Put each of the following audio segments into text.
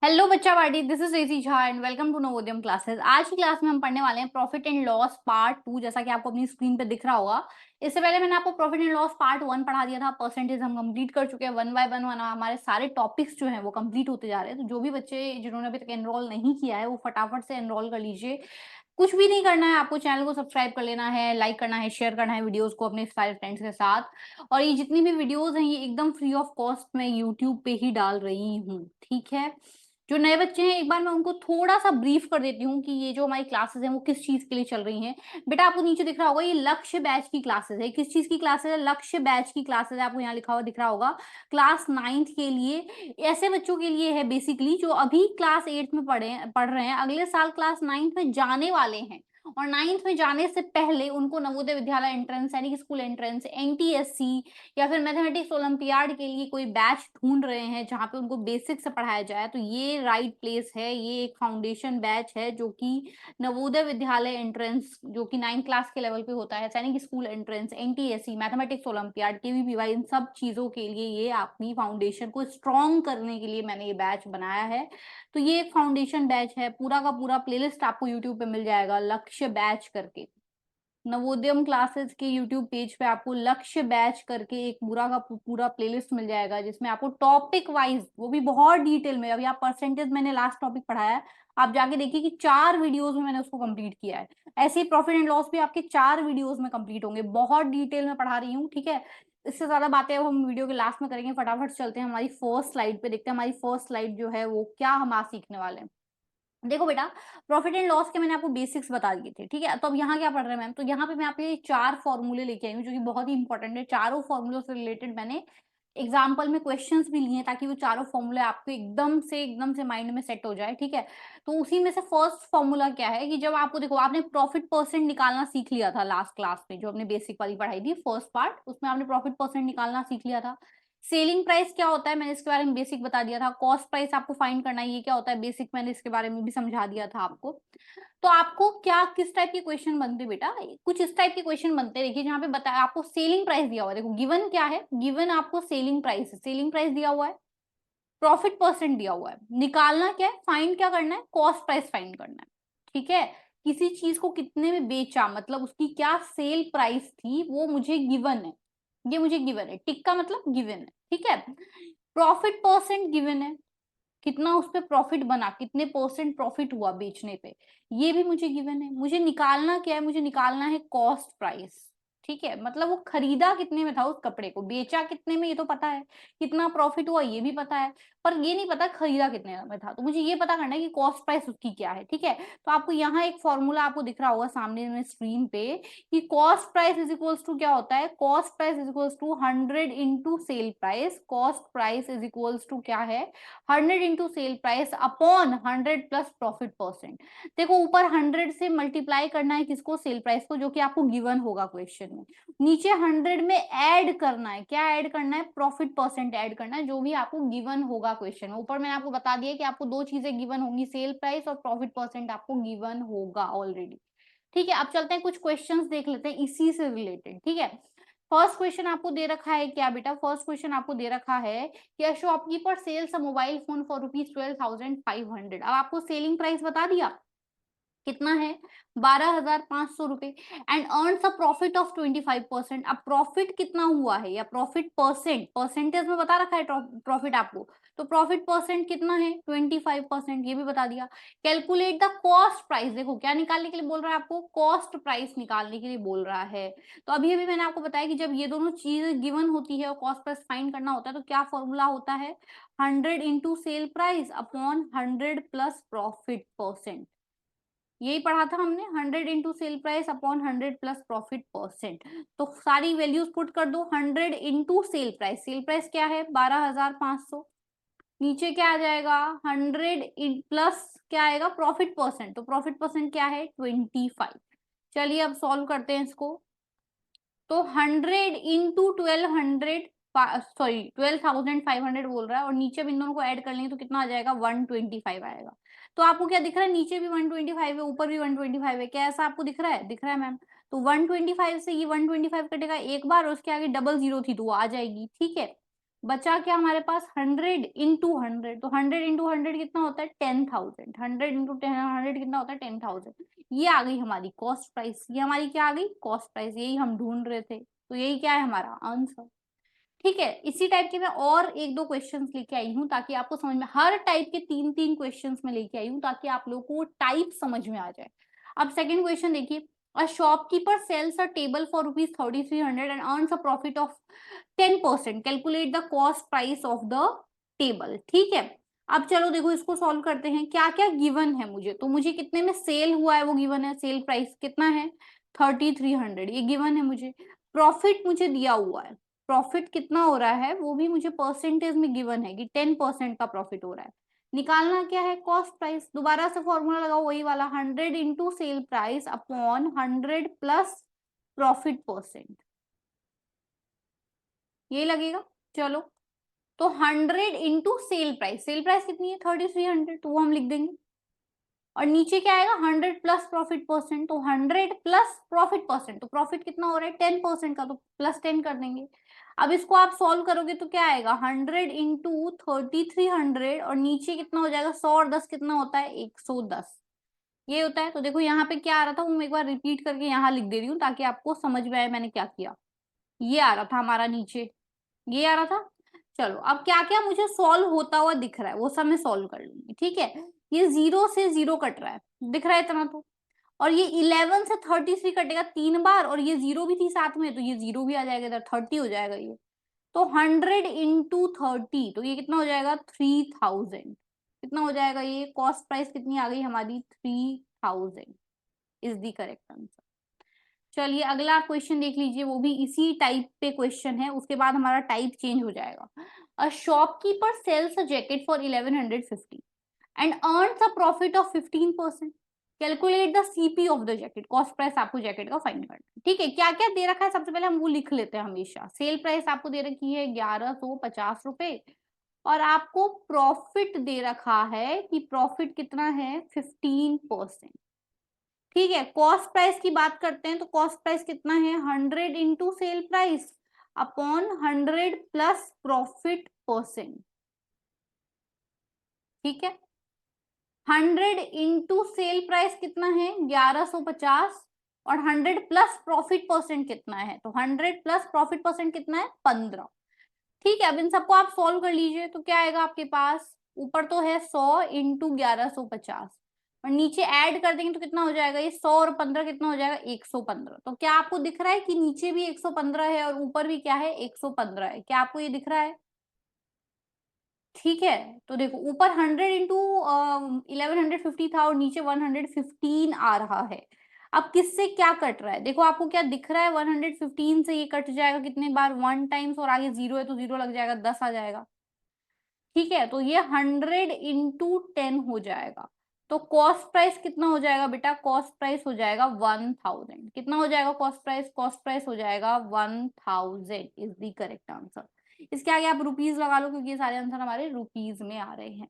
Hello बच्चा party, this is Resi Jha and welcome to Navodayam classes. आज की क्लास में हम पढ़ने वाले हैं प्रॉफिट एंड लॉस पार्ट 2, जैसा कि आपको अपनी स्क्रीन पे दिख रहा होगा। इससे पहले मैंने आपको प्रॉफिट एंड लॉस पार्ट 1 पढ़ा दिया था। परसेंटेज हम कंप्लीट कर चुके हैं, वन बाय वन हमारे सारे टॉपिक्स जो हैं वो कंप्लीट होते जा रहे हैं। तो जो भी बच्चे जिन्होंने अभी तक एनरोल नहीं किया है वो फटाफट से एनरोल कर लीजिए। कुछ भी नहीं करना है आपको, चैनल को सब्सक्राइब कर लेना है, लाइक करना है, शेयर करना है वीडियोस को अपने सारे फ्रेंड्स के साथ। और ये जितनी भी वीडियोस हैं ये एकदम फ्री ऑफ कॉस्ट मैं यूट्यूब पे ही डाल रही हूँ, ठीक है। जो नए बच्चे हैं एक बार मैं उनको थोड़ा सा ब्रीफ कर देती हूँ कि ये जो हमारी क्लासेस हैं वो किस चीज के लिए चल रही हैं। बेटा आपको नीचे दिख रहा होगा ये लक्ष्य बैच की क्लासेस है। किस चीज की क्लासेस है? लक्ष्य बैच की क्लासेस है। आपको यहाँ लिखा हुआ दिख रहा होगा क्लास 9th के लिए। ऐसे बच्चों के लिए है बेसिकली जो अभी क्लास 8th में पढ़ रहे हैं, अगले साल क्लास 9th में जाने वाले हैं और 9th में जाने से पहले उनको नवोदय विद्यालय एंट्रेंस सैनिक स्कूल एंट्रेंस, एनटीएससी या फिर मैथमेटिक्स ओलंपियाड के लिए कोई बैच ढूंढ रहे हैं जहां पे उनको बेसिक से पढ़ाया जाए, तो ये राइट प्लेस है। ये एक फाउंडेशन बैच है जो कि नवोदय विद्यालय एंट्रेंस जो कि 9th क्लास के लेवल पे होता है, Sainik school entrance, NTSC, mathematics olympiad, KVPY, इन सब चीजों के लिए ये अपनी फाउंडेशन को स्ट्रॉन्ग करने के लिए मैंने ये बैच बनाया है। तो ये एक फाउंडेशन बैच है। पूरा का पूरा प्लेलिस्ट आपको यूट्यूब पे मिल जाएगा लक्ष्य बैच करके। नवोदयम क्लासेस के यूट्यूब पेज पे आपको लक्ष्य बैच करके एक पूरा का पूरा प्लेलिस्ट मिल जाएगा जिसमें आपको टॉपिक वाइज, वो भी बहुत डिटेल में, अभी आप परसेंटेज मैंने लास्ट टॉपिक पढ़ाया है, आप जाके देखिए कि 4 वीडियोस में मैंने उसको कंप्लीट किया है। ऐसे ही प्रॉफिट एंड लॉस भी आपके 4 वीडियोस में कंप्लीट होंगे। बहुत डिटेल में पढ़ा रही हूँ, ठीक है। इससे ज्यादा बातें अब हम वीडियो के लास्ट में करेंगे। फटाफट चलते हैं हमारी फर्स्ट स्लाइड पे, देखते हैं हमारी फर्स्ट स्लाइड जो है वो क्या हम आज सीखने वाले हैं। देखो बेटा, प्रॉफिट एंड लॉस के मैंने आपको बेसिक्स बता दिए थे, ठीक है। तो अब यहाँ क्या पढ़ रहे हैं मैम? तो यहाँ पे मैं आपके 4 फॉर्मूले लेके आई हूँ जो कि बहुत ही इंपॉर्टेंट है। चारों फॉर्मूलों से रिलेटेड मैंने एग्जाम्पल में क्वेश्चंस भी लिए ताकि वो चारों फॉर्मूले आपको एकदम से माइंड में सेट हो जाए, ठीक है। तो उसी में से फर्स्ट फॉर्मूला क्या है कि जब आपको, देखो आपने प्रॉफिट परसेंट निकालना सीख लिया था लास्ट क्लास में, जो आपने बेसिक वाली पढ़ाई थी फर्स्ट पार्ट, उसमें आपने प्रॉफिट परसेंट निकालना सीख लिया था। सेलिंग प्राइस क्या होता है मैंने इसके बारे में बेसिक बता दिया था। कॉस्ट प्राइस आपको फाइंड करना है, ये क्या होता है बेसिक मैंने इसके बारे में भी समझा दिया था आपको। तो आपको क्या किस टाइप के क्वेश्चन बनते हैं बेटा? कुछ इस टाइप के क्वेश्चन बनते हैं। देखिए जहाँ पे बताया आपको सेलिंग प्राइस दिया हुआ है, देखो गिवन क्या है, गिवन आपको सेलिंग प्राइस है, सेलिंग प्राइस दिया हुआ है, प्रॉफिट परसेंट दिया हुआ है, निकालना क्या है, फाइंड क्या करना है, कॉस्ट प्राइस फाइंड करना है, ठीक है। किसी चीज को कितने में बेचा, मतलब उसकी क्या सेल प्राइस थी, वो मुझे गिवन है। ये मुझे गिवन है, टिक का मतलब गिवन है, ठीक है। प्रॉफिट परसेंट गिवन है, कितना उस पे प्रॉफिट बना, कितने परसेंट प्रॉफिट हुआ बेचने पे, ये भी मुझे गिवन है। मुझे निकालना क्या है? मुझे निकालना है कॉस्ट प्राइस, ठीक है। मतलब वो खरीदा कितने में था उस कपड़े को, बेचा कितने में ये तो पता है, कितना प्रॉफिट हुआ ये भी पता है, पर ये नहीं पता खरीदा कितने में था। तो मुझे ये पता करना है कि कॉस्ट प्राइस उसकी क्या है, ठीक है। तो आपको यहाँ एक फॉर्मूला आपको दिख रहा होगा सामने में स्क्रीन पे कि cost price is equals to क्या होता है, cost price is equals to 100 into sale price. Cost price is equals to क्या है, 100 into sale price upon 100 plus profit percent. देखो ऊपर 100 से मल्टीप्लाई करना है किसको, सेल प्राइस को, जो कि आपको गिवन होगा क्वेश्चन में। नीचे 100 में ऐड करना है, क्या ऐड करना है, प्रॉफिट परसेंट ऐड करना है, जो भी आपको गिवन होगा क्वेश्चन में। ऊपर मैंने आपको बता दिया कि आपको दो चीजें गिवन होंगी, सेल प्राइस और प्रॉफिट परसेंट आपको गिवन होगा ऑलरेडी, ठीक है। अब चलते हैं कुछ क्वेश्चंस देख लेते हैं इसी से रिलेटेड, ठीक है। फर्स्ट क्वेश्चन आपको दे रखा है क्या बेटा? फर्स्ट क्वेश्चन आपको दे रखा है कि a shopkeeper sells a mobile phone for ₹12,500। अब आपको सेलिंग प्राइस बता दिया कितना है, 12,500 रुपए, and earn a profit of 25%। अब प्रॉफिट कितना हुआ है या प्रॉफिट परसेंट, परसेंटेज में बता रखा है प्रॉफिट आपको, तो प्रॉफिट परसेंट कितना है, 25%, ये भी बता दिया। कैलकुलेट द कॉस्ट प्राइस, देखो क्या निकालने के लिए बोल रहा है आपको, कॉस्ट प्राइस निकालने के लिए बोल रहा है। तो अभी अभी मैंने आपको बताया कि जब ये दोनों चीज गिवन होती है और कॉस्ट प्राइस फाइंड करना होता है तो क्या फॉर्मूला होता है, 100 into sale price upon 100 plus profit percent. यही पढ़ा था हमने, 100 into sale price upon 100 plus profit percent. तो सारी वैल्यूज पुट कर दो, 100 into sale price, sale price क्या है 12,500, नीचे क्या आ जाएगा 100 प्लस क्या आएगा प्रॉफिट परसेंट, तो प्रॉफिट परसेंट क्या है 25। चलिए अब सॉल्व करते हैं इसको। तो 100 इंटू 1200, सॉरी 12,500 बोल रहा है, और नीचे भी इन दोनों को ऐड कर लेंगे तो कितना आ जाएगा 125 आएगा। तो आपको क्या दिख रहा है, नीचे भी 125 है ऊपर भी 125 है, क्या ऐसा आपको दिख रहा है? दिख रहा है मैम। तो 125 से ये 125 कटेगा एक बार और उसके आगे डबल जीरो थी तो वो आ जाएगी, ठीक है। बचा क्या हमारे पास 100 इंटू 100, तो 100 इंटू 100 कितना होता है 10,000, 100 इंटू 100 कितना होता है 10,000। ये आ गई हमारी कॉस्ट प्राइस, ये हमारी क्या आ गई कॉस्ट प्राइस, यही हम ढूंढ रहे थे, तो यही क्या है हमारा आंसर। ठीक है, इसी टाइप के मैं और एक दो क्वेश्चंस लेके आई हूँ ताकि आपको समझ में, हर टाइप के तीन तीन क्वेश्चंस में लेके आई हूँ ताकि आप लोगों को टाइप समझ में आ जाए। अब सेकंड क्वेश्चन देखिए, a shopkeeper sells a table for ₹3300 and earns a profit of 10%, calculate the cost price of the table. ठीक है, अब चलो देखो इसको सॉल्व करते हैं, क्या क्या गिवन है मुझे, तो मुझे कितने में सेल हुआ है वो गिवन है, सेल प्राइस कितना है 3300, ये गिवन है मुझे। प्रॉफिट मुझे दिया हुआ है, प्रॉफिट कितना हो रहा है वो भी मुझे परसेंटेज में गिवन है कि 10% का प्रॉफिट हो रहा है। निकालना क्या है कॉस्ट प्राइस, दोबारा से फॉर्मूला लगाओ वही वाला, 100 into sale price upon 100 plus profit percent, ये लगेगा। चलो, तो 100 इंटू सेल प्राइस कितनी है 3300, तो वो हम लिख देंगे, और नीचे क्या आएगा 100 प्लस प्रॉफिट परसेंट, तो 100 प्लस प्रॉफिट परसेंट, तो प्रॉफिट कितना हो रहा है 10% का, तो प्लस 10 कर देंगे। अब इसको आप सॉल्व करोगे तो क्या आएगा 100 इंटू 3300, और नीचे कितना हो जाएगा 100 और 10 कितना होता है 110, ये होता है। तो देखो यहाँ पे क्या आ रहा था, वो मैं एक बार रिपीट करके यहाँ लिख दे रही हूँ ताकि आपको समझ में आए मैंने क्या किया। ये आ रहा था हमारा नीचे, ये आ रहा था। चलो, अब क्या क्या मुझे सॉल्व होता हुआ दिख रहा है वो सब मैं सॉल्व कर लूंगी। ठीक है, ये 0 से 0 कट रहा है, दिख रहा है इतना तो, और ये 11 से 33 कटेगा 3 बार, और ये 0 भी थी साथ में, तो ये 0 भी आ जाएगा इधर, 30 हो जाएगा ये। तो 100 इंटू 30, तो ये कितना हो जाएगा 3000, कितना हो जाएगा ये कॉस्ट प्राइस कितनी आ गई हमारी 3000 इज द करेक्ट आंसर। चलिए अगला क्वेश्चन देख लीजिए, वो भी इसी टाइप पे क्वेश्चन है, उसके बाद हमारा टाइप चेंज हो जाएगा। A shopkeeper sells a jacket for 1150 and earns a profit of 15%, calculate the CP of the jacket, cost price आपको जैकेट का फाइंड करना है। ठीक है, क्या क्या दे रखा है सबसे पहले हम वो लिख लेते हैं हमेशा। सेल प्राइस आपको दे रखी है 1150 रुपए, और आपको प्रॉफिट दे रखा है कि प्रॉफिट कितना है 15%। ठीक है, कॉस्ट प्राइस की बात करते हैं, तो कॉस्ट प्राइस कितना है 100 into sale price upon 100 plus profit percent. ठीक है, 100 इंटू सेल प्राइस कितना है 1150, और 100 प्लस प्रॉफिट परसेंट कितना है, तो 100 प्लस प्रॉफिट परसेंट कितना है 15। ठीक है, अब इन सबको आप सॉल्व कर लीजिए, तो क्या आएगा आपके पास, ऊपर तो है 100 इंटू 1150, और नीचे ऐड कर देंगे तो कितना हो जाएगा ये 100 और 15 कितना हो जाएगा 115। तो क्या आपको दिख रहा है कि नीचे भी 115 है और ऊपर भी क्या है 115 है, क्या आपको ये दिख रहा है। ठीक है, तो देखो ऊपर 100 इंटू 1150 था और नीचे 115 आ रहा है। अब किससे क्या कट रहा है, देखो आपको क्या दिख रहा है 115 से ये कट जाएगा कितने बार 1 टाइम्स, और आगे 0 है तो 0 लग जाएगा 10 आ जाएगा। ठीक है, तो ये 100 इंटू 10 हो जाएगा, तो कॉस्ट प्राइस कितना हो जाएगा बेटा, कॉस्ट प्राइस हो जाएगा 1000, कितना हो जाएगा कॉस्ट प्राइस हो जाएगा 1000 इज द करेक्ट आंसर। इसके आगे आप रुपीज लगा लो क्योंकि ये सारे आंसर हमारे रुपीज में आ रहे हैं।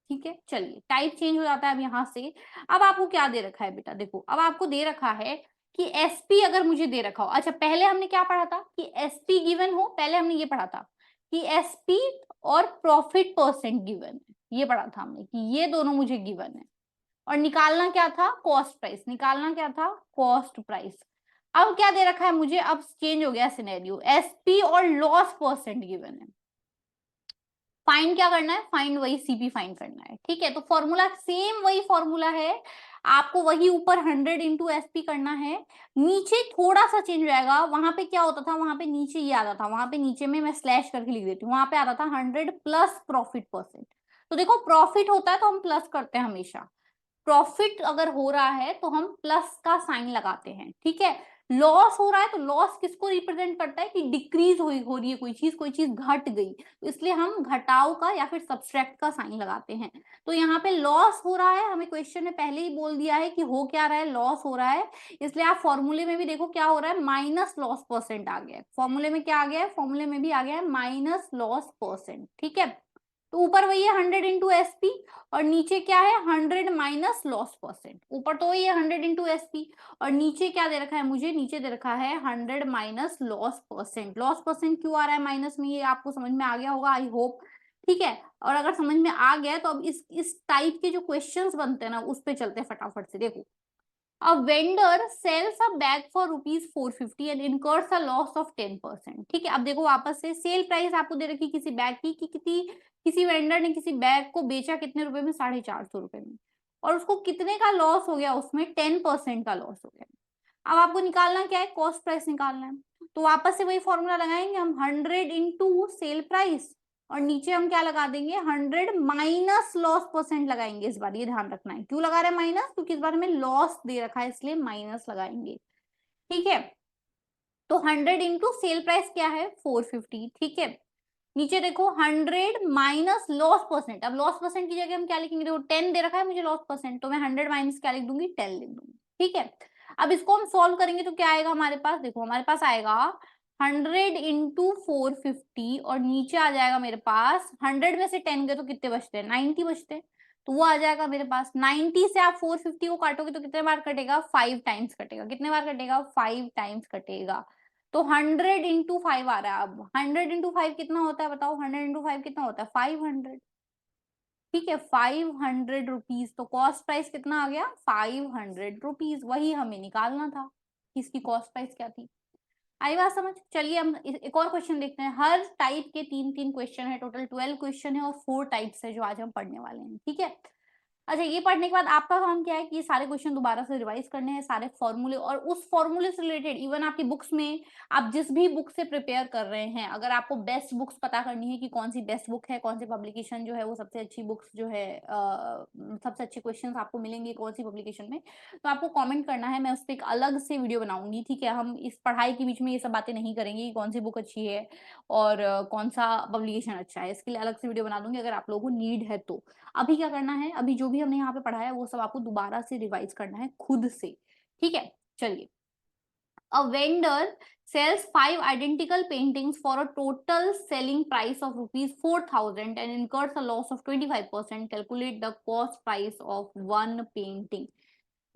ठीक है, चलिए टाइप चेंज हो जाता है अब यहाँ से। अब आपको क्या दे रखा है बेटा, देखो अब आपको दे रखा है कि एसपी अगर मुझे दे रखा हो, अच्छा पहले हमने क्या पढ़ा था कि एसपी गिवन हो, पहले हमने ये पढ़ा था कि एसपी और प्रॉफिट परसेंट गिवन है, ये पढ़ा था हमने कि ये दोनों मुझे गिवन है, और निकालना क्या था कॉस्ट प्राइस, निकालना क्या था कॉस्ट प्राइस। अब क्या दे रखा है मुझे, अब चेंज हो गया सिनेरियो, एसपी और लॉस परसेंट गिवन है, फाइंड क्या करना है, फाइंड वही सीपी फाइंड करना है। ठीक है, तो फॉर्मूला सेम वही फॉर्मूला है, आपको वही ऊपर 100 इंटू एसपी करना है, नीचे थोड़ा सा चेंज हो जाएगा, वहां पे क्या होता था, वहां पे नीचे ये आता था, वहां पे नीचे में मैं स्लैश करके लिख देती हूँ, वहां पे आता था 100 प्लस प्रॉफिट परसेंट। तो देखो प्रॉफिट होता है तो हम प्लस करते हैं हमेशा, प्रॉफिट अगर हो रहा है तो हम प्लस का साइन लगाते हैं। ठीक है, लॉस हो रहा है तो लॉस किसको रिप्रेजेंट करता है कि डिक्रीज हो रही है कोई चीज घट गई, तो इसलिए हम घटाव का या फिर सब्सट्रैक्ट का साइन लगाते हैं। तो यहाँ पे लॉस हो रहा है, हमें क्वेश्चन ने पहले ही बोल दिया है कि हो क्या रहा है, लॉस हो रहा है, इसलिए आप फॉर्मूले में भी देखो क्या हो रहा है माइनस लॉस परसेंट आ गया है, फॉर्मूले में क्या आ गया है, फॉर्मूले में भी आ गया है माइनस लॉस परसेंट। ठीक है, तो ऊपर वही है 100 इंटू एसपी, और नीचे क्या है 100 माइनस लॉस परसेंट, ऊपर तो ये 100 इंटू एसपी और नीचे क्या दे रखा है मुझे, नीचे दे रखा है 100 minus loss percent. Loss percent क्यों आ रहा है माइनस में, ये आपको समझ में आ गया होगा आई होप, ठीक है। और अगर समझ में आ गया तो अब इस टाइप के जो क्वेश्चंस बनते हैं ना उस पे चलते हैं फटाफट से। देखो, a vendor sells a bag for rupees 450 and incurs a loss of 10%, ठीक है। अब देखो वापस से सेल प्राइस आपको दे रखी किसी बैग की कि कितनी, किसी वेंडर ने किसी बैग को बेचा कितने रुपए में, 450 रुपए में, और उसको कितने का लॉस हो गया, उसमें 10% का लॉस हो गया। अब आपको निकालना क्या है, कॉस्ट प्राइस निकालना है। तो वापस से वही फॉर्मूला लगाएंगे हम, 100 इंटू सेल प्राइस और नीचे हम क्या लगा देंगे 100 माइनस लॉस परसेंट लगाएंगे। इस बार ये ध्यान रखना है, क्यों लगा रहे हैं माइनस, क्योंकि इस बार हमें लॉस दे रखा है इसलिए माइनस लगाएंगे, ठीक है। तो 100 इंटू सेल प्राइस क्या है 450, ठीक है। नीचे देखो 100 माइनस लॉस परसेंट, अब लॉस परसेंट की जगह हम क्या लिखेंगे, देखो 10 दे रखा है मुझे लॉस परसेंट, तो मैं 100 माइनस क्या लिख दूंगी 10 लिख दूंगी, ठीक है। अब इसको हम सॉल्व करेंगे तो क्या आएगा हमारे पास, देखो हमारे पास आएगा 100 इंटू 450 और नीचे आ जाएगा मेरे पास 100 में से 10 गए तो कितने बचते हैं 90 बचते हैं, तो वो आ जाएगा मेरे पास 90 से आप 450 को काटोगे तो कितने बार कटेगा 5 टाइम्स कटेगा, कितने बार कटेगा 5 टाइम्स कटेगा। तो 100 इंटू 5 आ रहा है। अब 100 इंटू 5 कितना होता है बताओ, 100 इंटू 5 कितना होता है 500, ठीक है 500 रुपीज। तो कॉस्ट प्राइस कितना आ गया 500 रुपीज, वही हमें निकालना था, इसकी कॉस्ट प्राइस क्या थी। आई बात समझ। चलिए हम एक और क्वेश्चन देखते हैं। हर टाइप के 3-3 क्वेश्चन है, टोटल 12 क्वेश्चन है और 4 टाइप्स है जो आज हम पढ़ने वाले हैं, ठीक है। अच्छा, ये पढ़ने के बाद आपका काम क्या है कि ये सारे क्वेश्चन दोबारा से रिवाइज करने हैं, सारे फॉर्मूले, और उस फॉर्मूले से रिलेटेड इवन आपकी बुक्स में आप जिस भी बुक से प्रिपेयर कर रहे हैं, अगर आपको बेस्ट बुक्स पता करनी है कि कौन सी बेस्ट बुक है, कौन सी पब्लिकेशन जो है वो सबसे अच्छी बुक्स जो है, सबसे अच्छे क्वेश्चन आपको मिलेंगे कौन सी पब्लिकेशन में, तो आपको कॉमेंट करना है, मैं उस पर एक अलग से वीडियो बनाऊंगी, ठीक है। हम इस पढ़ाई के बीच में ये सब बातें नहीं करेंगे कि कौन सी बुक अच्छी है और कौन सा पब्लिकेशन अच्छा है, इसके लिए अलग से वीडियो बना दूंगी अगर आप लोगों को नीड है तो। अभी क्या करना है, अभी जो भी हमने यहाँ पे पढ़ाया है वो सब आपको दोबारा से रिवाइज करना है खुद से, ठीक है। चलिए, a vendor sells 5 identical paintings for a total selling price of rupees 4000 and incurs a loss of 25%, calculate the cost price of one painting।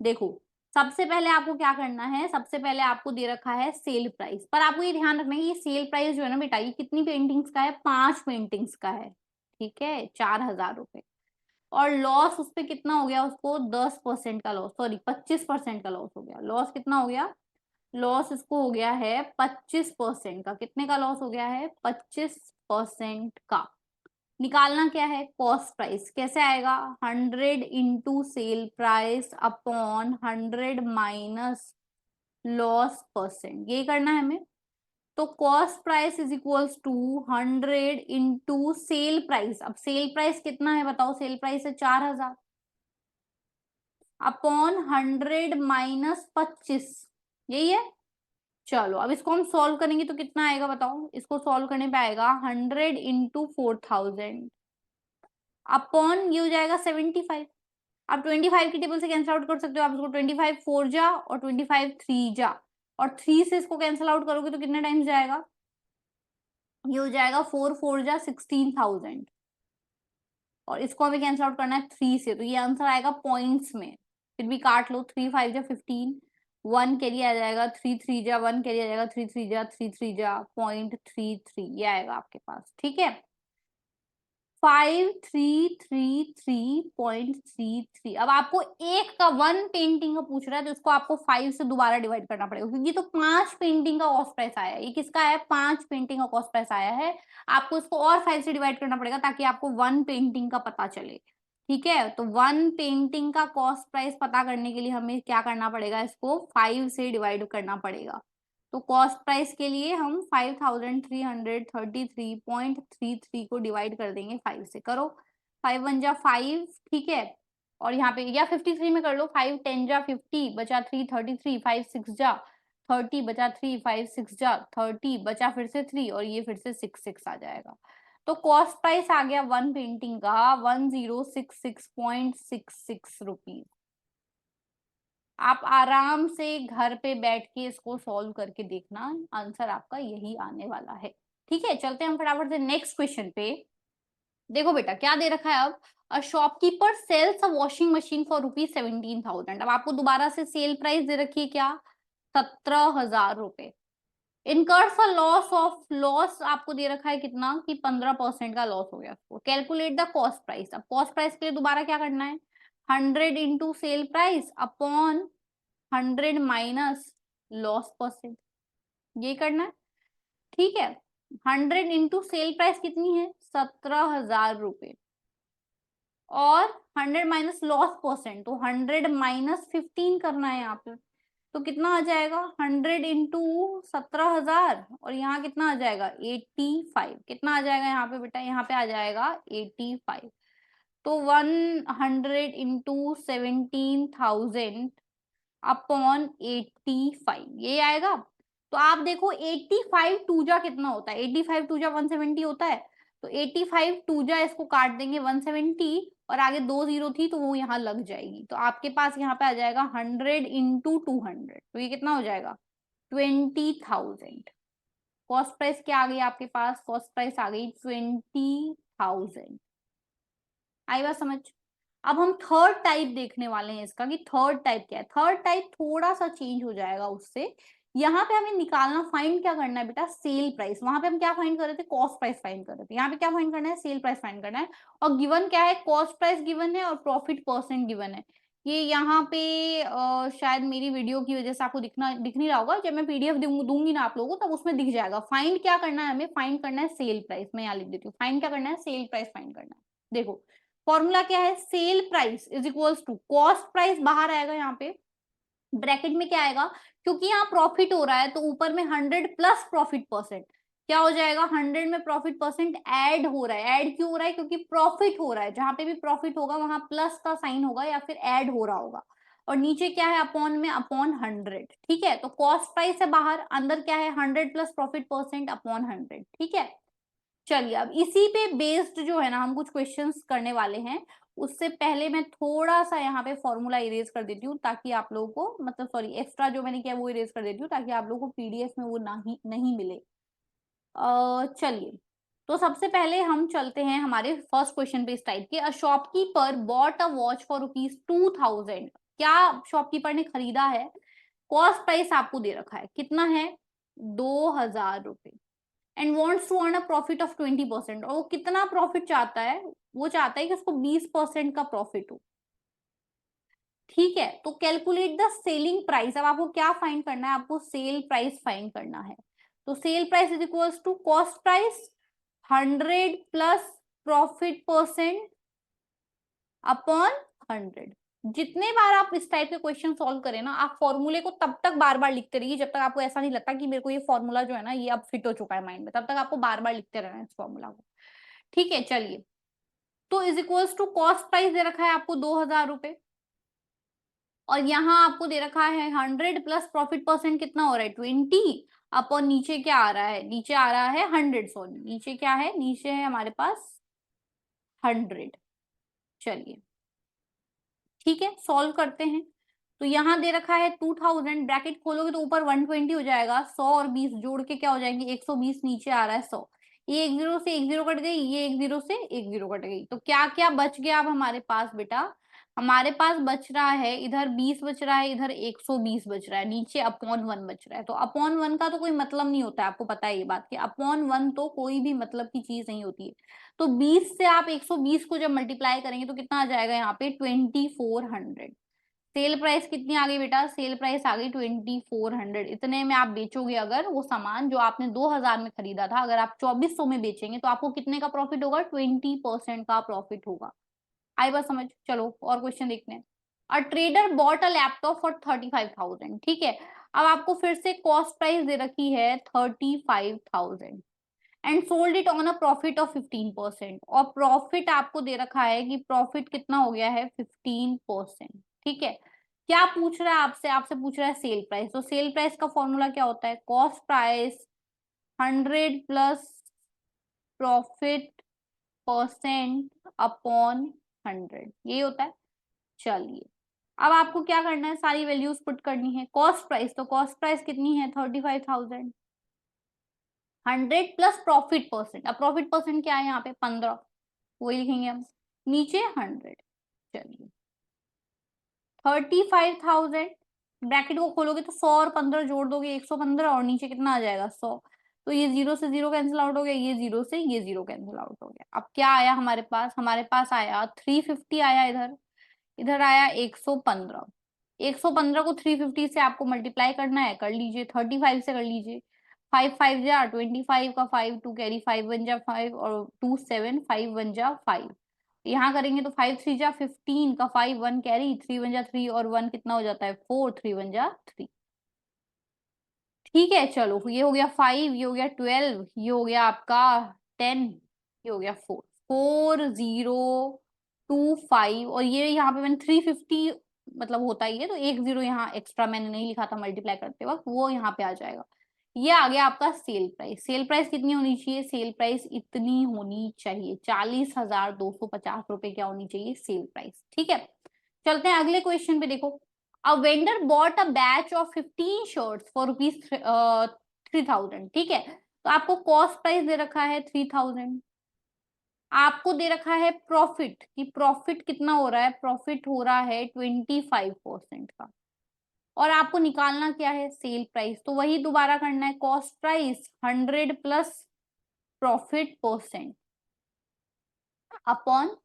देखो, सबसे पहले आपको क्या करना है, सबसे पहले आपको दे रखा है सेल प्राइस, पर आपको ये ध्यान रखना है कि ये सेल प्राइस जो है ना बेटा, ये कितनी पेंटिंग्स का है, 5 पेंटिंग्स का है, ठीक है, 4000 रुपए। और लॉस उस पे कितना हो गया, उसको 10% का लॉस, सॉरी 25% का लॉस हो गया। लॉस कितना हो गया, लॉस इसको हो गया है 25% का। कितने का लॉस हो गया है 25% का। निकालना क्या है कॉस्ट प्राइस, कैसे आएगा 100 into sale price upon 100 minus loss percent, यही करना है हमें। तो cost price is equals to 100 into sale price. अब सेल प्राइस कितना है बताओ, सेल प्राइस है 4000 अपॉन 100 माइनस 25, यही है। चलो अब इसको हम सॉल्व करेंगे तो कितना आएगा बताओ, इसको सॉल्व करने पे आएगा 100 इंटू 4000 अपॉन ये हो जाएगा 75। आप 25 की टेबल से कैंसिल आउट कर सकते हो, आप इसको 25 4 जा और 25 3 जा, और 3 से इसको कैंसिल आउट करोगे तो कितने टाइम्स जाएगा, ये हो जाएगा 4 4 जा 16000, और इसको हमें कैंसिल आउट करना है 3 से, तो ये आंसर आएगा पॉइंट्स में। फिर भी काट लो, 3 5 जा 15, 1 कैरी आ जाएगा, 3 3 जा 1 कैरी आ जाएगा, 3 3 जा 3 3 जा 0.33, ये आएगा आपके पास, ठीक है। 5333.33। अब आपको एक का 1 पेंटिंग का पूछ रहा है तो इसको आपको 5 से दोबारा डिवाइड करना पड़ेगा, क्योंकि तो 5 पेंटिंग का कॉस्ट प्राइस आया है। ये किसका है, 5 पेंटिंग का कॉस्ट प्राइस आया है। आपको इसको और 5 से डिवाइड करना पड़ेगा ताकि आपको 1 पेंटिंग का पता चले, ठीक है। तो 1 पेंटिंग का कॉस्ट प्राइस पता करने के लिए हमें क्या करना पड़ेगा, इसको 5 से डिवाइड करना पड़ेगा। तो कॉस्ट प्राइस के लिए हम 5333.33 को डिवाइड कर देंगे 5 से। करो, 5 1 जा 5, ठीक है। और यहाँ पे या 53 में कर लो, 5 10 जा 50 बचा 3 33, 5 6 जा 30 बचा 3 5 6 जा 30 बचा फिर से 3 और ये फिर से 6 6 आ जाएगा। तो कॉस्ट प्राइस आ गया 1 पेंटिंग का 1066.66 रुपीज। आप आराम से घर पे बैठ के इसको सॉल्व करके देखना, आंसर आपका यही आने वाला है, ठीक है। चलते हैं हम फटाफट से नेक्स्ट क्वेश्चन पे। देखो बेटा क्या दे रखा है अब, a shopkeeper sells a washing machine for ₹17,000। अब आपको दोबारा से सेल प्राइस दे रखी है क्या, 17,000 रुपए। इनकर्स अ लॉस आपको दे रखा है कितना कि 15% का लॉस हो गया उसको। Calculate the cost price. अब कॉस्ट प्राइस के लिए दोबारा क्या करना है, 100 into sale price upon 100 minus loss percent, ये करना है। ठीक है, 100 इंटू सेल प्राइस कितनी है, 17,000 रुपए, और 100 माइनस लॉस परसेंट, तो 100 माइनस 15 करना है यहाँ पे। तो कितना आ जाएगा, 100 इंटू 17,000, और यहाँ कितना आ जाएगा 85। कितना आ जाएगा यहाँ पे बेटा, यहाँ पे आ जाएगा 85। तो 100 इंटू 17,000 अपॉन 85, ये आएगा। तो आप देखो 85 टूजा कितना होता है, 85 टूजा 170 होता है। तो 85 टूजा इसको काट देंगे 170, और आगे 2 जीरो थी तो वो यहाँ लग जाएगी। तो आपके पास यहाँ पे आ जाएगा 100 इंटू 200, तो ये कितना हो जाएगा 20,000। कॉस्ट प्राइस क्या आ गई आपके पास, कॉस्ट प्राइस आ गई 20,000। आई बात समझ। अब हम थर्ड टाइप देखने वाले हैं इसका, कि थर्ड टाइप क्या है। थर्ड टाइप थोड़ा सा चेंज हो जाएगा उससे। यहाँ पे हमें निकालना, फाइंड क्या करना है बेटा, सेल प्राइस। वहां पे हम क्या फाइंड कर रहे थे, कॉस्ट प्राइस फाइंड कर रहे थे। यहाँ पे क्या फाइंड करना है, सेल प्राइस फाइंड करना है। और गिवन क्या है, कॉस्ट प्राइस गिवन है और प्रॉफिट परसेंट गिवन है। ये यहाँ पे शायद मेरी वीडियो की वजह से आपको दिख नहीं रहा होगा। जब मैं पीडीएफ दूंगी ना आप लोगों को, तब उसमें दिख जाएगा। फाइंड क्या करना है हमें, फाइंड करना है सेल प्राइस। मैं यहाँ लिख देती हूँ, फाइंड क्या करना है, सेल प्राइस फाइंड करना है। देखो फॉर्मूला क्या है, sale price is equals to cost price, बाहर आएगा यहाँ पे ब्रैकेट में क्या आएगा, क्योंकि यहाँ प्रॉफिट हो रहा है तो ऊपर में 100 प्लस प्रॉफिट परसेंट। क्या हो जाएगा, 100 में प्रॉफिट परसेंट ऐड हो रहा है। ऐड क्यों हो रहा है, क्योंकि प्रॉफिट हो रहा है। जहां पे भी प्रॉफिट होगा वहां प्लस का साइन होगा या फिर ऐड हो रहा होगा। और नीचे क्या है, अपॉन में अपॉन 100। ठीक है, तो कॉस्ट प्राइस है बाहर, अंदर क्या है 100 प्लस प्रॉफिट परसेंट अपॉन 100। ठीक है, चलिए अब इसी पे बेस्ड जो है ना हम कुछ क्वेश्चंस करने वाले हैं। उससे पहले मैं थोड़ा सा यहाँ पे फॉर्मूला इरेज कर देती हूँ, ताकि आप लोगों को, मतलब सॉरी, एक्स्ट्रा जो मैंने किया वो इरेज कर देती हूँ, ताकि आप लोगों को पीडीएफ में वो नहीं मिले। चलिए, तो सबसे पहले हम चलते हैं हमारे फर्स्ट क्वेश्चन पे इस टाइप के। A shopkeeper bought a watch for ₹2,000। क्या शॉपकीपर ने खरीदा है, कॉस्ट प्राइस आपको दे रखा है कितना है, 2,000 रुपए, and wants to earn a profit of 20%। और वो कितना प्रॉफिट चाहता है, वो चाहता है कि उसको 20% का प्रॉफिट हो। ठीक है, तो कैलकुलेट द सेलिंग प्राइस। अब आपको क्या फाइंड करना है, आपको सेल प्राइस फाइंड करना है। तो sale price is equals to cost price 100 plus profit percent upon 100। जितने बार आप इस टाइप के क्वेश्चन सॉल्व करें ना, आप फॉर्मूले को तब तक बार बार लिखते रहिए जब तक आपको ऐसा नहीं लगता कि मेरे को ये फॉर्मूला जो है ना ये अब फिट हो चुका है माइंड में। तब तक आपको बार बार लिखते रहना है इस फॉर्मूला को। ठीक है, चलिए, तो is equals to cost price दे रखा है आपको 2,000 रुपए, और यहाँ आपको दे रखा है 100 प्लस प्रॉफिट परसेंट कितना हो रहा है 20, अपॉन नीचे क्या आ रहा है, नीचे आ रहा है 100, सॉरी नीचे क्या है, नीचे है हमारे पास 100। चलिए ठीक है, सॉल्व करते हैं। तो यहाँ दे रखा है 2000, ब्रैकेट खोलोगे तो ऊपर 120 हो जाएगा, 100 और 20 जोड़ के क्या हो जाएंगे 120, नीचे आ रहा है 100। ये एक जीरो से एक जीरो कट गई, ये एक जीरो से एक जीरो कट गई। तो क्या क्या बच गया अब हमारे पास बेटा, हमारे पास बच रहा है इधर 20 बच रहा है, इधर 120 बच रहा है, नीचे अपॉन 1 बच रहा है। तो अपॉन 1 का तो कोई मतलब नहीं होता है, आपको पता है ये बात कि अपॉन 1 तो कोई भी मतलब की चीज नहीं होती है। तो 20 से आप 120 को जब मल्टीप्लाई करेंगे तो कितना आ जाएगा यहाँ पे 2400। सेल प्राइस कितनी आ गई बेटा, सेल प्राइस आ गई 2400। इतने में आप बेचोगे अगर वो सामान जो आपने 2000 में खरीदा था, अगर आप 2400 में बेचेंगे तो आपको कितने का प्रॉफिट होगा, 20% का प्रॉफिट होगा। आई बात समझ। चलो और क्वेश्चन देखते हैं। A trader bought a laptop for 35,000। ठीक है, अब आपको फिर से कॉस्ट प्राइस दे रखी है 35,000, and sold it on a profit of 15%। और प्रॉफिट आपको दे रखा है कि प्रॉफिट कितना हो गया है 15%। ठीक है, क्या पूछ रहा है आपसे, आपसे पूछ रहा है सेल प्राइस। तो सेल प्राइस का फॉर्मूला क्या होता है, cost price 100 plus profit percent upon 100, यही होता है। चलिए, अब आपको क्या करना है, सारी वैल्यूज पुट करनी है। कॉस्ट प्राइस, तो कॉस्ट प्राइस कितनी है 35,000, 100 प्लस प्रॉफिट परसेंट। अब प्रॉफिट परसेंट क्या है यहाँ पे 15, वही लिखेंगे हम। नीचे 100। चलिए 35,000, ब्रैकेट को खोलोगे तो 100 और 15 जोड़ दोगे 115, और नीचे कितना आ जाएगा 100। तो ये जीरो से जीरो कैंसिल आउट हो गया, ये जीरो से ये जीरो कैंसिल आउट हो गया। अब क्या आया हमारे पास आया 350 आया, इधर इधर आया 115। 115 को 350 से आपको मल्टीप्लाई करना है, कर लीजिए। 35 से कर लीजिए, 5 5 जा 25 का 5 2 कैरी 5 1 जा 5 और 2 7 5 1 जा 5। यहाँ करेंगे तो 5 3 जा 15 का 5 1 कैरी 3 1 जा 3 और 1 कितना हो जाता है 4 3 1 जा 3। ठीक है चलो, ये हो गया 5, ये हो गया 12, ये हो गया आपका 10, ये हो गया 4 4 0 2 5, और ये यहाँ पे मैंने 350 मतलब होता ही है, तो एक जीरो यहाँ एक्स्ट्रा मैंने नहीं लिखा था मल्टीप्लाई करते वक्त, वो यहाँ पे आ जाएगा। ये आ गया आपका सेल प्राइस। सेल प्राइस कितनी होनी चाहिए, सेल प्राइस इतनी होनी चाहिए 40,250 रुपए क्या होनी चाहिए सेल प्राइस। ठीक है, चलते हैं अगले क्वेश्चन पे। देखो, a vendor bought a batch of 15 shirts for rupees 3,000। ठीक है, तो आपको कॉस्ट प्राइस दे रखा है 3,000, आपको दे रखा है प्रॉफिट, कि प्रॉफिट कितना हो रहा है, प्रॉफिट हो रहा है 25% का, और आपको निकालना क्या है सेल प्राइस। तो वही दोबारा करना है, cost price 100 plus profit percent upon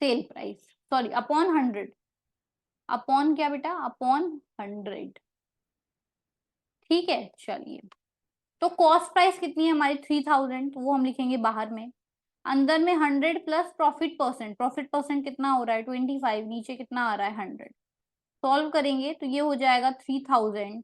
sale price, sorry upon 100, upon क्या बेटा, अपॉन 100। ठीक है चलिए, तो कॉस्ट प्राइस कितनी है हमारी 3,000, तो वो हम लिखेंगे बाहर में। अंदर में 100 plus profit percent, profit percent कितना हो रहा है 25, नीचे कितना आ रहा है 100। सॉल्व करेंगे तो ये हो जाएगा 3,000,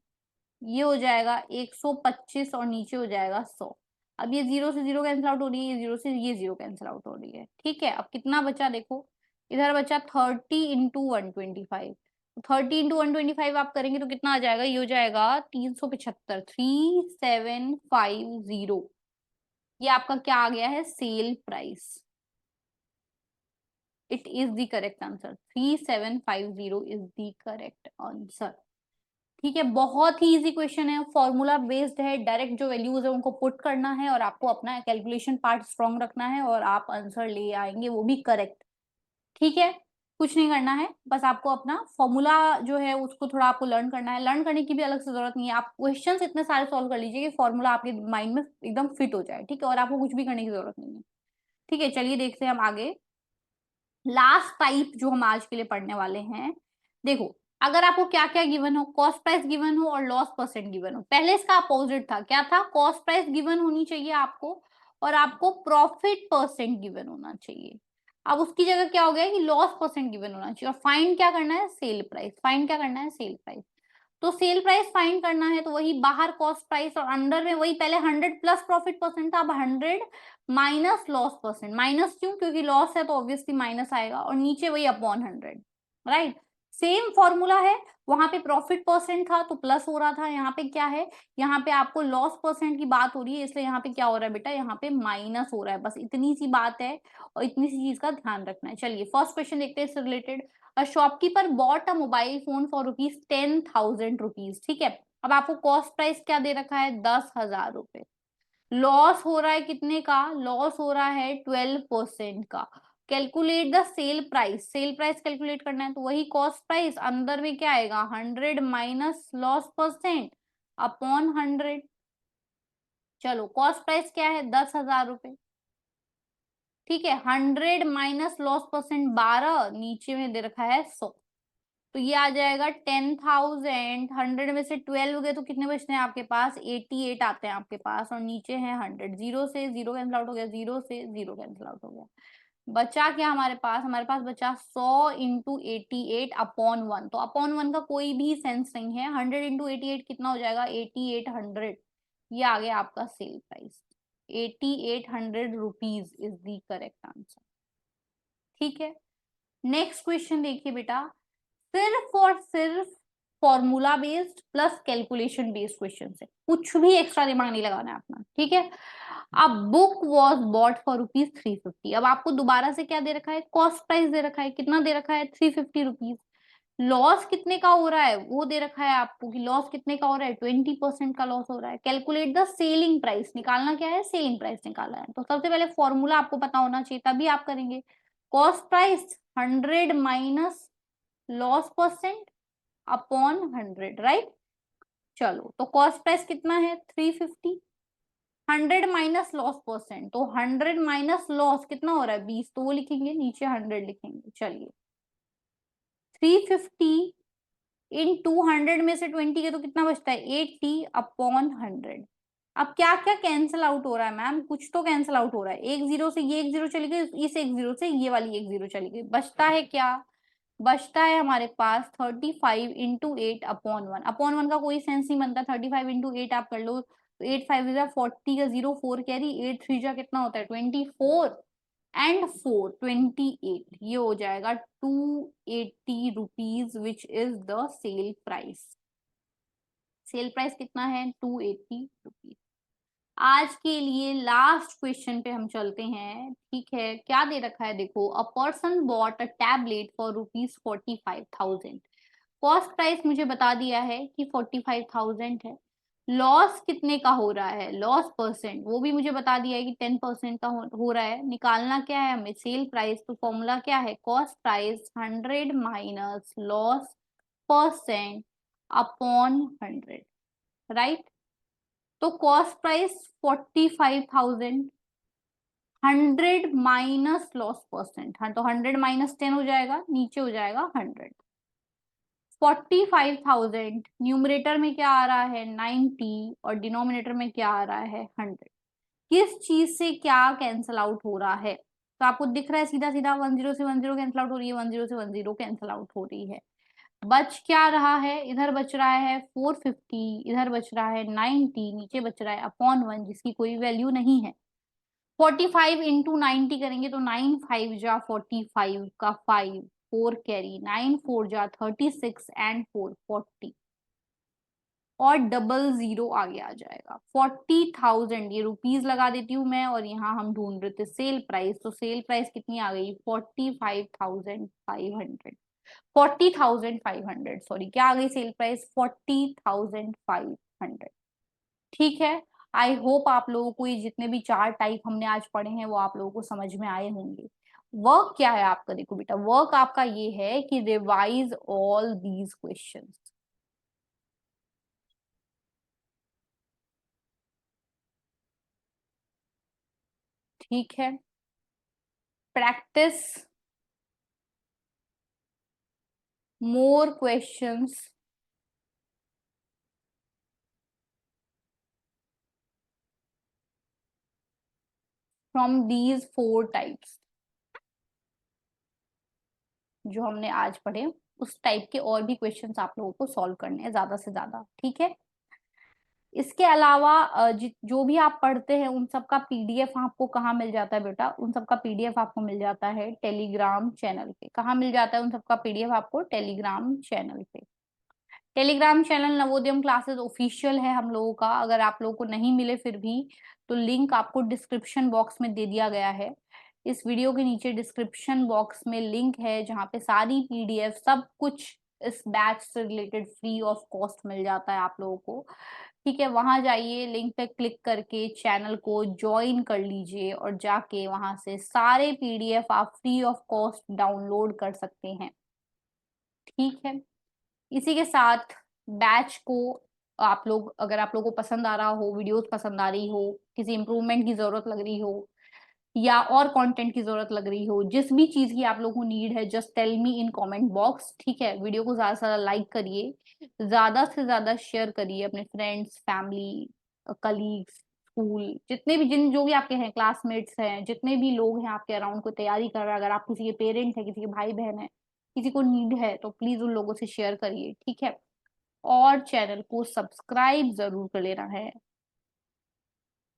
ये हो जाएगा 125, और नीचे हो जाएगा 100। अब ये जीरो से जीरो कैंसिल आउट हो रही है, ये जीरो से ये जीरो कैंसिल आउट हो रही है। ठीक है, अब कितना बचा देखो, इधर बचा 30 इंटू 125। 30 इंटू 125 आप करेंगे तो कितना आ जाएगा, ये हो जाएगा 375, 3750। ये आपका क्या आ गया है sale price. It is the correct answer, 3750 is the correct answer. ठीक है, बहुत ही इजी क्वेश्चन है, फॉर्मूला बेस्ड है, डायरेक्ट जो वैल्यूज है उनको पुट करना है, और आपको अपना कैलकुलेशन पार्ट स्ट्रॉन्ग रखना है, और आप आंसर ले आएंगे वो भी करेक्ट। ठीक है, कुछ नहीं करना है, बस आपको अपना फॉर्मूला जो है उसको थोड़ा आपको लर्न करना है। लर्न करने की भी अलग से जरूरत नहीं है, आप क्वेश्चंस इतने सारे सॉल्व कर लीजिए कि फॉर्मूला आपके माइंड में एकदम फिट हो जाए। ठीक है, और आपको कुछ भी करने की जरूरत नहीं है। ठीक है, चलिए देखते हैं हम आगे। लास्ट टाइप जो हम आज के लिए पढ़ने वाले हैं, देखो, अगर आपको क्या क्या गिवन हो, कॉस्ट प्राइस गिवन हो और लॉस परसेंट गिवन हो। पहले इसका अपोजिट था, क्या था, कॉस्ट प्राइस गिवन होनी चाहिए आपको, और आपको प्रॉफिट परसेंट गिवन होना चाहिए। अब उसकी जगह क्या हो गया कि लॉस परसेंट गिवन होना चाहिए, और फाइंड क्या करना है सेल प्राइस, फाइंड क्या करना है सेल प्राइस। तो सेल प्राइस फाइंड करना है तो वही बाहर कॉस्ट प्राइस, और अंदर में वही पहले 100 प्लस प्रॉफिट परसेंट था, अब 100 माइनस लॉस परसेंट। माइनस क्यों, क्योंकि लॉस है तो ऑब्वियसली माइनस आएगा, और नीचे वही अपॉन 100। राइट, सेम फॉर्मूला है, वहां पे प्रॉफिट परसेंट था तो प्लस हो रहा था, यहाँ पे क्या है, यहाँ पे आपको लॉस परसेंट की बात हो रही है, इसलिए यहाँ पे क्या हो रहा है बेटा, यहाँ पे माइनस हो रहा है। बस इतनी सी बात है, और इतनी सी चीज का ध्यान रखना है। चलिए फर्स्ट क्वेश्चन देखते हैं इससे related. A shopkeeper bought a mobile phone for rupees 10,000 rupees. ठीक है, अब आपको कॉस्ट प्राइस क्या दे रखा है 10,000 रुपए। लॉस हो रहा है कितने का, लॉस हो रहा है 12% का। Calculate the sale price, sale price calculate करना है तो वही कॉस्ट प्राइस, अंदर में क्या आएगा 100 माइनस लॉस परसेंट अपॉन 100। चलो कॉस्ट प्राइस क्या है 10,000 रुपए। ठीक है, 100 माइनस लॉस परसेंट 12, नीचे में दे रखा है 100, तो ये आ जाएगा 10,000। 100 में से 12 गए तो कितने बचते हैं आपके पास, 88 आते हैं आपके पास, और नीचे है 100। जीरो से जीरो कैंसिल आउट हो गया, जीरो से जीरो कैंसिल आउट हो गया। बचा क्या हमारे पास बचा 100 इंटू 88 अपॉन 1। तो अपॉन 1 का कोई भी सेंस नहीं है, 100 इंटू 88 कितना हो जाएगा 8800। ये आ गया आपका sale price, 8800 rupees is the correct answer. ठीक है, नेक्स्ट क्वेश्चन देखिए बेटा, सिर्फ और सिर्फ formula based plus calculation based question है, कुछ भी एक्स्ट्रा दिमाग नहीं लगाना है अपना। ठीक है, अब book was bought for rupees 350। अब आपको दोबारा से क्या दे रखा है, कॉस्ट प्राइस दे रखा है, कितना दे रखा है 350 रुपीज। लॉस कितने का हो रहा है वो दे रखा है आपको, कि लॉस कितने का हो रहा है 20% का लॉस हो रहा है। कैलकुलेट द सेलिंग प्राइस, निकालना क्या है सेलिंग प्राइस निकालना है। तो सबसे पहले फॉर्मूला आपको पता होना चाहिए, तभी आप करेंगे। Cost price 100 minus loss percent upon 100, right. चलो तो कॉस्ट प्राइस कितना है 350, 100 माइनस लॉस परसेंट, तो 100 माइनस लॉस कितना हो रहा है 20, तो वो लिखेंगे, नीचे 100 लिखेंगे। चलिए 350 इन 200 में से 20 के तो कितना बचता है 80 अपॉन 100। अब क्या क्या कैंसिल आउट हो रहा है मैम, कुछ तो कैंसिल आउट हो रहा है, एक जीरो से ये एक जीरो चली गई, इस एक जीरो से ये वाली एक जीरो चली गई, बचता है क्या, बचता है हमारे पास 35 इंटू 8 अपॉन 1। अपॉन 1 का कोई सेंस नहीं बनता, 35 इंटू 8 आप कर लो, तो 8 5 जा 40 का 0 4 कैरी, 8 3 जा कितना होता है 24 एंड 4 28, ये हो जाएगा 280 rupees which is the sale price. Cell price कितना है 280 रुपीज। आज के लिए लास्ट क्वेश्चन पे हम चलते हैं, ठीक है। क्या दे रखा है देखो, a person bought a tablet for ₹45,000। Cost price मुझे बता दिया है कि 45,000 है। लॉस कितने का हो रहा है, लॉस परसेंट वो भी मुझे बता दिया है कि 10% का हो रहा है। निकालना क्या है हमें सेल प्राइस, तो फॉर्मूला क्या है, cost price 100 minus loss percent upon 100, right. तो cost price 45,000, 100 minus loss percent, हाँ तो 100 माइनस 10 हो जाएगा, नीचे हो जाएगा 100। 45,000 न्यूमरेटर में क्या आ रहा है 90 और डिनोमिनेटर में क्या आ रहा है 100। किस चीज से क्या कैंसल आउट हो रहा है, तो आपको दिख रहा है सीधा सीधा 10 से 10 कैंसल आउट हो रही है, 10 से 10 कैंसल आउट हो रही है। बच क्या रहा है, इधर बच रहा है 450, इधर बच रहा है 90, नीचे बच रहा है अपॉन 1 जिसकी कोई वैल्यू नहीं है। 45 इंटू 90 करेंगे तो 9 5 जा 45 का 5 4 कैरी, 9 4 जा 36 एंड 4 40 और डबल जीरो आगे आ जाएगा 40,000। ये रुपीज लगा देती हूँ मैं, और यहाँ हम ढूंढ रहे थे सेल प्राइस, तो सेल प्राइस कितनी आ गई 45,500, 40,500 सॉरी, क्या आ गई सेल प्राइस 40,500। ठीक है। आई होप आप लोगों को ये जितने भी चार टाइप हमने आज पढ़े हैं वो आप लोगों को समझ में आए होंगे। वर्क क्या है आपका, देखो बेटा वर्क आपका ये है कि रिवाइज ऑल दीज क्वेश्चंस। ठीक है। Practice more questions from these four types जो हमने आज पढ़े, उस टाइप के और भी क्वेश्चंस आप लोगों को सॉल्व करने हैं ज्यादा से ज्यादा, ठीक है। इसके अलावा जो भी आप पढ़ते हैं उन सब का पीडीएफ आपको कहाँ मिल जाता है बेटा, उन सब का पीडीएफ आपको मिल जाता है टेलीग्राम चैनल पे। कहाँ मिल जाता है उन सब का पीडीएफ आपको, टेलीग्राम चैनल पे। टेलीग्राम चैनल नवोदयम क्लासेस ऑफिशियल है हम लोगों का, अगर आप लोगों को नहीं मिले फिर भी तो लिंक आपको डिस्क्रिप्शन बॉक्स में दे दिया गया है। इस वीडियो के नीचे डिस्क्रिप्शन बॉक्स में लिंक है जहाँ पे सारी पीडीएफ सब कुछ इस बैच से रिलेटेड फ्री ऑफ कॉस्ट मिल जाता है आप लोगों को। ठीक है, वहां जाइए, लिंक पे क्लिक करके चैनल को ज्वाइन कर लीजिए और जाके वहां से सारे पीडीएफ आप फ्री ऑफ कॉस्ट डाउनलोड कर सकते हैं। ठीक है। इसी के साथ बैच को आप लोग, अगर आप लोगों को पसंद आ रहा हो, वीडियोस पसंद आ रही हो, किसी इंप्रूवमेंट की जरूरत लग रही हो या और कंटेंट की जरूरत लग रही हो, जिस भी चीज की आप लोगों को नीड है, just tell me in comment box. ठीक है, वीडियो को ज्यादा से ज्यादा लाइक करिए, ज्यादा से ज्यादा शेयर करिए अपने फ्रेंड्स, फैमिली, कलीग्स, स्कूल, जितने भी जो भी आपके हैं, क्लासमेट्स हैं, जितने भी लोग हैं आपके अराउंड को तैयारी कर रहे हैं, अगर आप किसी के पेरेंट है, किसी के भाई बहन है, किसी को नीड है तो प्लीज उन लोगों से शेयर करिए। ठीक है, और चैनल को सब्सक्राइब जरूर कर लेना है।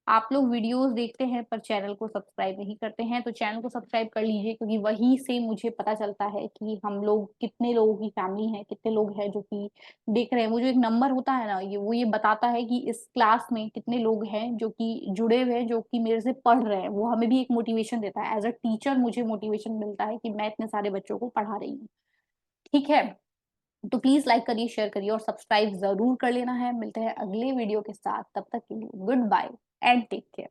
आप लोग वीडियोस देखते हैं पर चैनल को सब्सक्राइब नहीं करते हैं, तो चैनल को सब्सक्राइब कर लीजिए, क्योंकि वहीं से मुझे पता चलता है कि हम लोग कितने लोगों की फैमिली है, कितने लोग हैं जो कि देख रहे हैं। वो जो एक नंबर होता है ना, ये बताता है कि इस क्लास में कितने लोग हैं जो कि जुड़े हुए हैं, जो कि मेरे से पढ़ रहे हैं। वो हमें भी एक मोटिवेशन देता है, एज अ टीचर मुझे मोटिवेशन मिलता है कि मैं इतने सारे बच्चों को पढ़ा रही हूँ। ठीक है, तो प्लीज लाइक करिए, शेयर करिए और सब्सक्राइब जरूर कर लेना है। मिलते हैं अगले वीडियो के साथ, तब तक के लिए goodbye and take care.